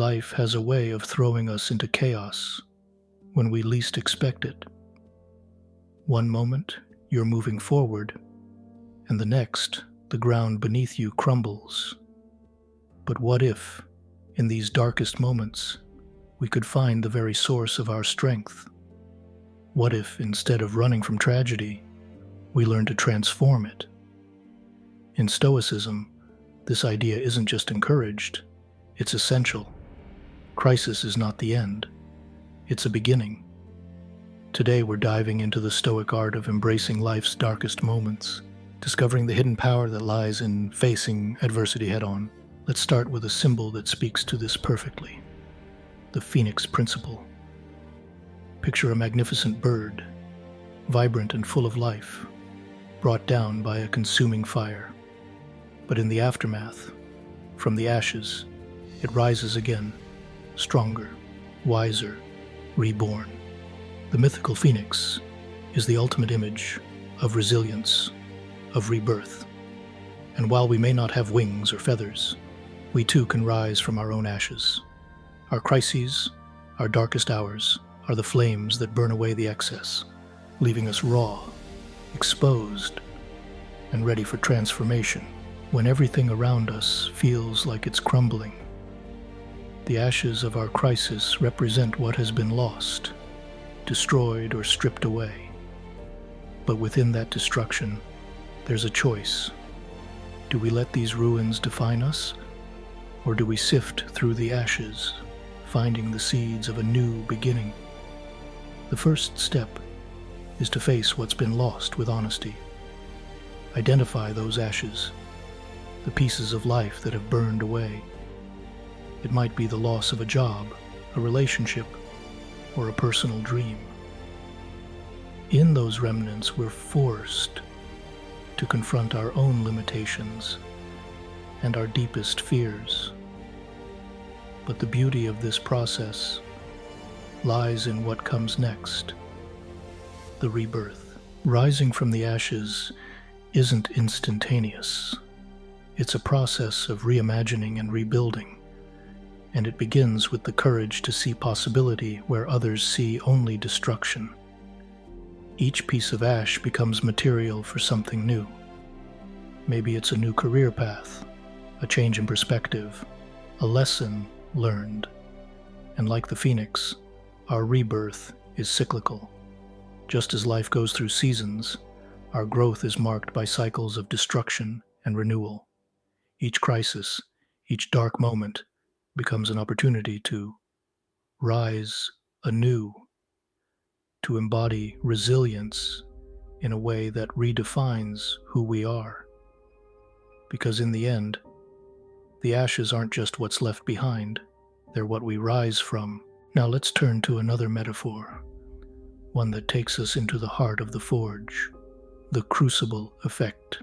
Life has a way of throwing us into chaos when we least expect it. One moment, you're moving forward, and the next, the ground beneath you crumbles. But what if, in these darkest moments, we could find the very source of our strength? What if, instead of running from tragedy, we learn to transform it? In Stoicism, this idea isn't just encouraged, it's essential. Crisis is not the end, it's a beginning. Today we're diving into the Stoic art of embracing life's darkest moments, discovering the hidden power that lies in facing adversity head-on. Let's start with a symbol that speaks to this perfectly: the Phoenix Principle. Picture a magnificent bird, vibrant and full of life, brought down by a consuming fire. But in the aftermath, from the ashes, it rises again, stronger, wiser, reborn. The mythical phoenix is the ultimate image of resilience, of rebirth. And while we may not have wings or feathers, we too can rise from our own ashes. Our crises, our darkest hours, are the flames that burn away the excess, leaving us raw, exposed, and ready for transformation. When everything around us feels like it's crumbling, the ashes of our crisis represent what has been lost, destroyed or stripped away. But within that destruction, there's a choice. Do we let these ruins define us, or do we sift through the ashes, finding the seeds of a new beginning? The first step is to face what's been lost with honesty. Identify those ashes, the pieces of life that have burned away. It might be the loss of a job, a relationship, or a personal dream. In those remnants, we're forced to confront our own limitations and our deepest fears. But the beauty of this process lies in what comes next: the rebirth. Rising from the ashes isn't instantaneous. It's a process of reimagining and rebuilding, and it begins with the courage to see possibility where others see only destruction. Each piece of ash becomes material for something new. Maybe it's a new career path, a change in perspective, a lesson learned. And like the phoenix, our rebirth is cyclical. Just as life goes through seasons, our growth is marked by cycles of destruction and renewal. Each crisis, each dark moment, becomes an opportunity to rise anew, to embody resilience in a way that redefines who we are. Because in the end, the ashes aren't just what's left behind, they're what we rise from. Now let's turn to another metaphor, one that takes us into the heart of the forge: the crucible effect.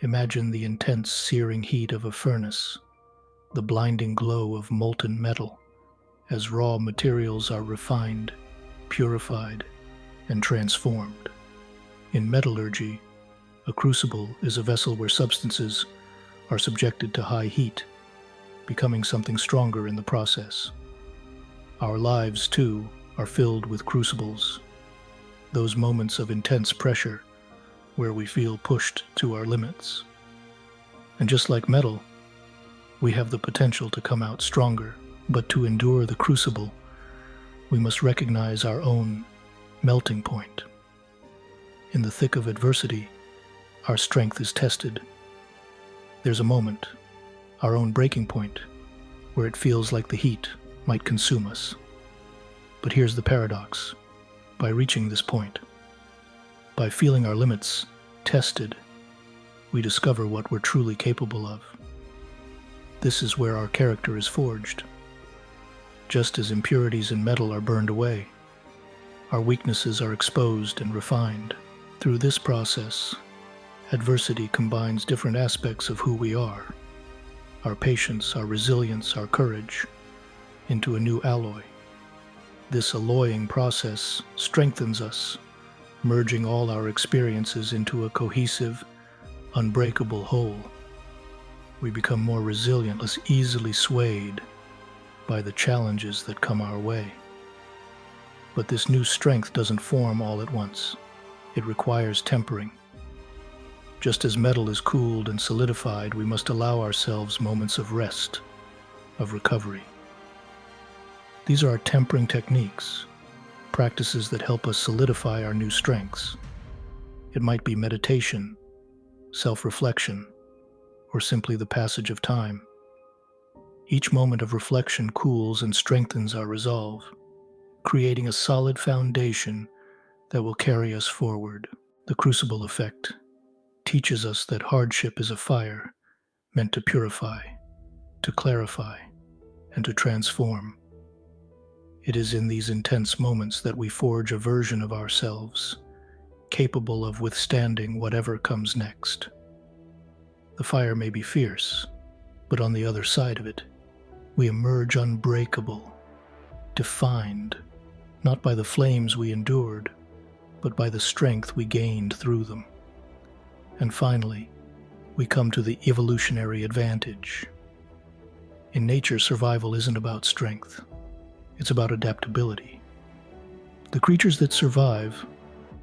Imagine the intense searing heat of a furnace, the blinding glow of molten metal, as raw materials are refined, purified, and transformed. In metallurgy, a crucible is a vessel where substances are subjected to high heat, becoming something stronger in the process. Our lives, too, are filled with crucibles, those moments of intense pressure where we feel pushed to our limits. And just like metal, we have the potential to come out stronger, but to endure the crucible, we must recognize our own melting point. In the thick of adversity, our strength is tested. There's a moment, our own breaking point, where it feels like the heat might consume us. But here's the paradox. By reaching this point, by feeling our limits tested, we discover what we're truly capable of. This is where our character is forged. Just as impurities in metal are burned away, our weaknesses are exposed and refined. Through this process, adversity combines different aspects of who we are: our patience, our resilience, our courage, into a new alloy. This alloying process strengthens us, merging all our experiences into a cohesive, unbreakable whole. We become more resilient, less easily swayed, by the challenges that come our way. But this new strength doesn't form all at once. It requires tempering. Just as metal is cooled and solidified, we must allow ourselves moments of rest, of recovery. These are our tempering techniques, practices that help us solidify our new strengths. It might be meditation, self-reflection, or simply the passage of time. Each moment of reflection cools and strengthens our resolve, creating a solid foundation that will carry us forward. The Crucible effect teaches us that hardship is a fire meant to purify, to clarify, and to transform. It is in these intense moments that we forge a version of ourselves, capable of withstanding whatever comes next. The fire may be fierce, but on the other side of it, we emerge unbreakable, defined, not by the flames we endured, but by the strength we gained through them. And finally, we come to the evolutionary advantage. In nature, survival isn't about strength. It's about adaptability. The creatures that survive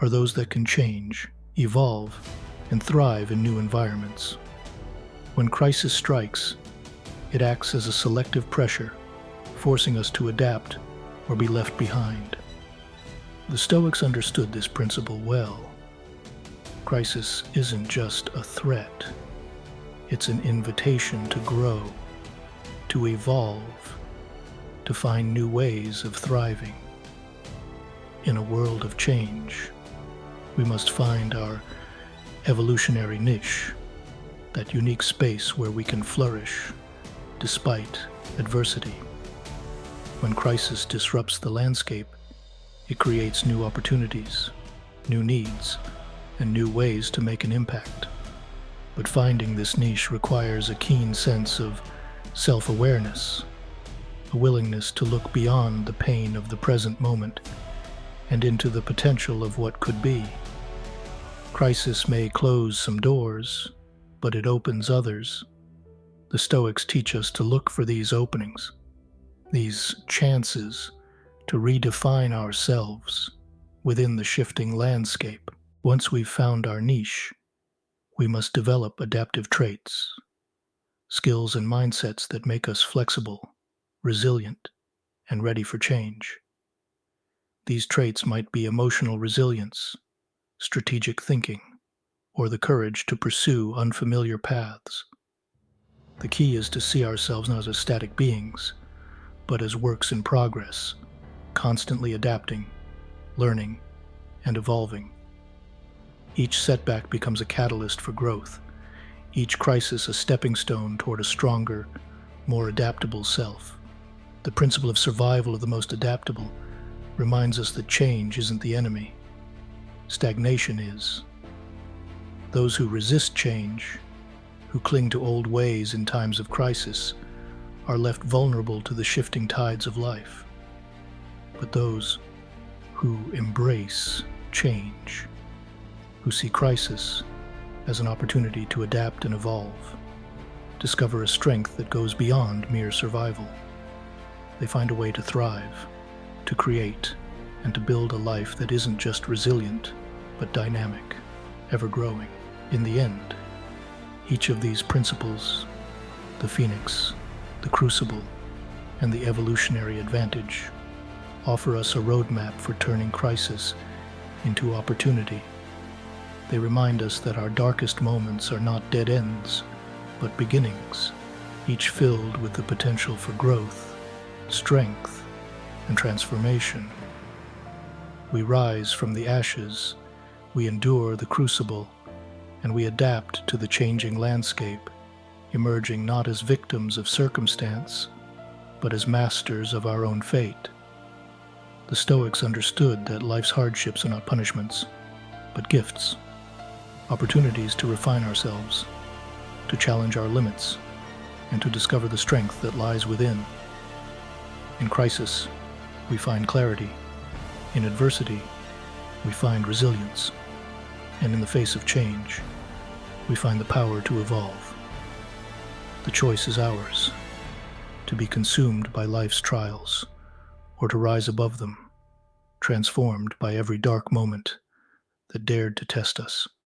are those that can change, evolve, and thrive in new environments. When crisis strikes, it acts as a selective pressure, forcing us to adapt or be left behind. The Stoics understood this principle well. Crisis isn't just a threat. It's an invitation to grow, to evolve, to find new ways of thriving. In a world of change, we must find our evolutionary niche, that unique space where we can flourish despite adversity. When crisis disrupts the landscape, it creates new opportunities, new needs, and new ways to make an impact. But finding this niche requires a keen sense of self-awareness, a willingness to look beyond the pain of the present moment and into the potential of what could be. Crisis may close some doors, but it opens others. The Stoics teach us to look for these openings, these chances to redefine ourselves within the shifting landscape. Once we've found our niche, we must develop adaptive traits, skills and mindsets that make us flexible, resilient, and ready for change. These traits might be emotional resilience, strategic thinking, or the courage to pursue unfamiliar paths. The key is to see ourselves not as static beings, but as works in progress, constantly adapting, learning, and evolving. Each setback becomes a catalyst for growth, each crisis a stepping stone toward a stronger, more adaptable self. The principle of survival of the most adaptable reminds us that change isn't the enemy. Stagnation is. Those who resist change, who cling to old ways in times of crisis, are left vulnerable to the shifting tides of life. But those who embrace change, who see crisis as an opportunity to adapt and evolve, discover a strength that goes beyond mere survival. They find a way to thrive, to create, and to build a life that isn't just resilient, but dynamic, ever-growing. In the end, each of these principles, the Phoenix, the Crucible, and the evolutionary advantage, offer us a roadmap for turning crisis into opportunity. They remind us that our darkest moments are not dead ends, but beginnings, each filled with the potential for growth, strength, and transformation. We rise from the ashes, we endure the crucible, and we adapt to the changing landscape, emerging not as victims of circumstance, but as masters of our own fate. The Stoics understood that life's hardships are not punishments, but gifts, opportunities to refine ourselves, to challenge our limits, and to discover the strength that lies within. In crisis, we find clarity. In adversity, we find resilience. And in the face of change, we find the power to evolve. The choice is ours. to be consumed by life's trials, or to rise above them, transformed by every dark moment that dared to test us.